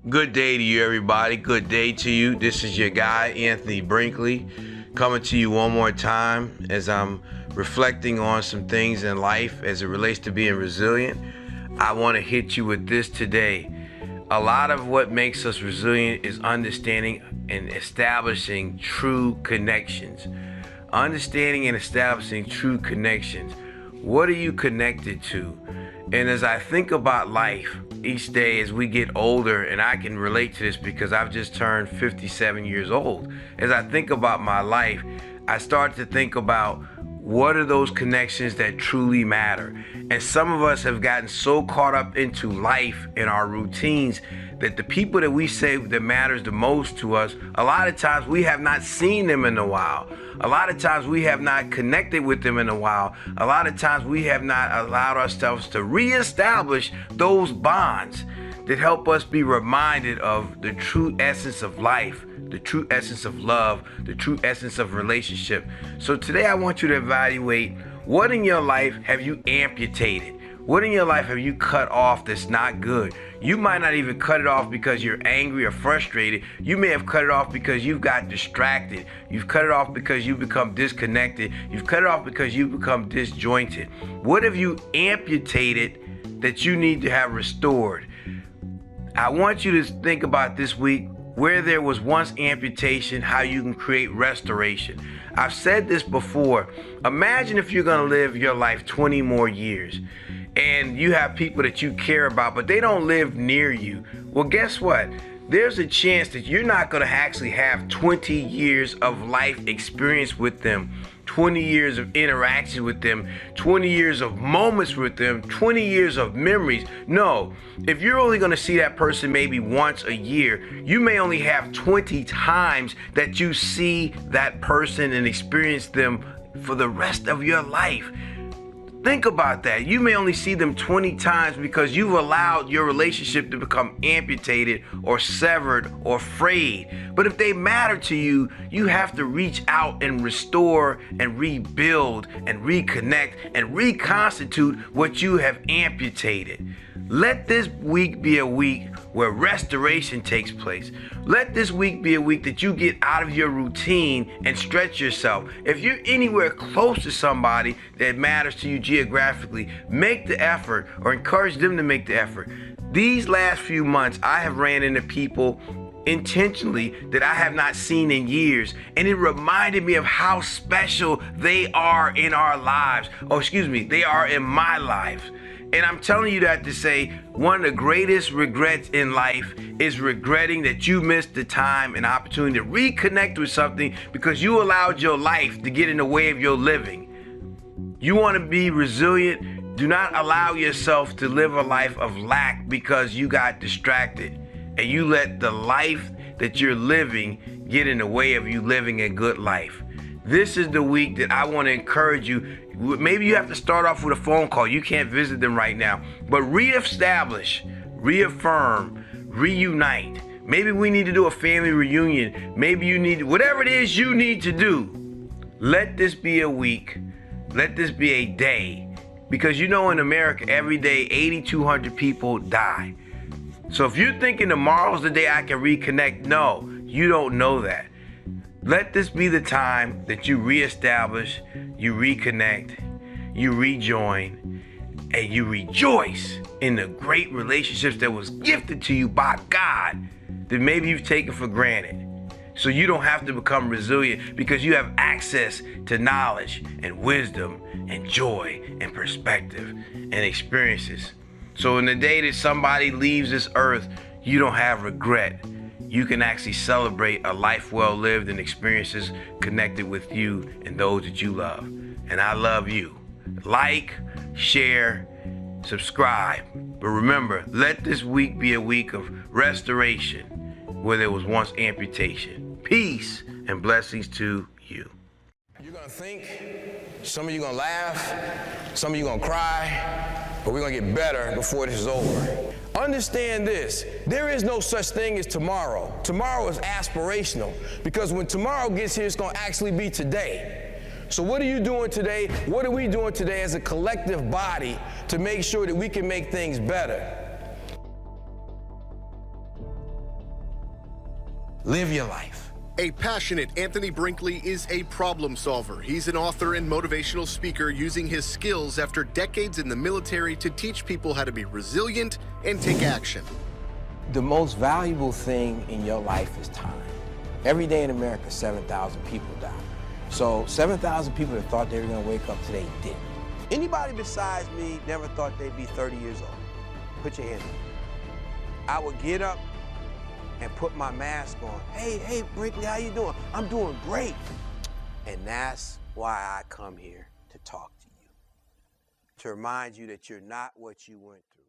Good day to you, everybody. Good day to you. This is your guy, Anthony Brinkley, coming to you one more time as I'm reflecting on some things in life as it relates to being resilient. I want to hit you with this today. A lot of what makes us resilient is understanding and establishing true connections. Understanding and establishing true connections. What are you connected to? And as I think about life each day as we get older, and I can relate to this because I've just turned 57 years old. As I think about my life, I start to think about what are those connections that truly matter. And some of us have gotten so caught up into life and our routines that the people that we say that matters the most to us, a lot of times we have not seen them in a while. A lot of times we have not connected with them in a while. A lot of times we have not allowed ourselves to reestablish those bonds that help us be reminded of the true essence of life, the true essence of love, the true essence of relationship. So today I want you to evaluate what in your life have you amputated? What in your life have you cut off that's not good? You might not even cut it off because you're angry or frustrated. You may have cut it off because you've got distracted. You've cut it off because you've become disconnected. You've cut it off because you've become disjointed. What have you amputated that you need to have restored? I want you to think about this week where there was once amputation, how you can create restoration. I've said this before. Imagine if you're going to live your life 20 more years and you have people that you care about, but they don't live near you. Well, guess what? There's a chance that you're not going to actually have 20 years of life experience with them, 20 years of interaction with them, 20 years of moments with them, 20 years of memories. No, if you're only going to see that person maybe once a year, you may only have 20 times that you see that person and experience them for the rest of your life. Think about that. You may only see them 20 times because you've allowed your relationship to become amputated or severed or frayed. But if they matter to you, you have to reach out and restore and rebuild and reconnect and reconstitute what you have amputated. Let this week be a week where restoration takes place. Let this week be a week that you get out of your routine and stretch yourself. If you're anywhere close to somebody that matters to you geographically, make the effort or encourage them to make the effort. These last few months, I have ran into people intentionally that I have not seen in years, and it reminded me of how special they are in our lives. They are in my life. And I'm telling you that to say one of the greatest regrets in life is regretting that you missed the time and opportunity to reconnect with something because you allowed your life to get in the way of your living. You want to be resilient? Do not allow yourself to live a life of lack because you got distracted and you let the life that you're living get in the way of you living a good life. This is the week that I want to encourage you. Maybe you have to start off with a phone call. You can't visit them right now. But reestablish, reaffirm, reunite. Maybe we need to do a family reunion. Maybe you need, whatever it is you need to do. Let this be a week. Let this be a day. Because you know in America, every day, 8,200 people die. So if you're thinking tomorrow's the day I can reconnect, no, you don't know that. Let this be the time that you reestablish, you reconnect, you rejoin, and you rejoice in the great relationships that was gifted to you by God that maybe you've taken for granted. So you don't have to become resilient because you have access to knowledge and wisdom and joy and perspective and experiences. So in the day that somebody leaves this earth, you don't have regret. You can actually celebrate a life well lived and experiences connected with you and those that you love. And I love you. Like, share, subscribe. But remember, let this week be a week of restoration where there was once amputation. Peace and blessings to you. You're going to think, some of you going to laugh, some of you going to cry, but we're going to get better before this is over. Understand this, there is no such thing as tomorrow. Tomorrow is aspirational because when tomorrow gets here, it's going to actually be today. So what are you doing today? What are we doing today as a collective body to make sure that we can make things better? Live your life. A passionate Anthony Brinkley is a problem solver. He's an author and motivational speaker using his skills after decades in the military to teach people how to be resilient and take action. The most valuable thing in your life is time. Every day in America, 7,000 people die. So 7,000 people that thought they were gonna wake up today didn't. Anybody besides me never thought they'd be 30 years old? Put your hand up. I would get up and put my mask on. Hey, Brinkley, how you doing? I'm doing great. And that's why I come here to talk to you, to remind you that you're not what you went through.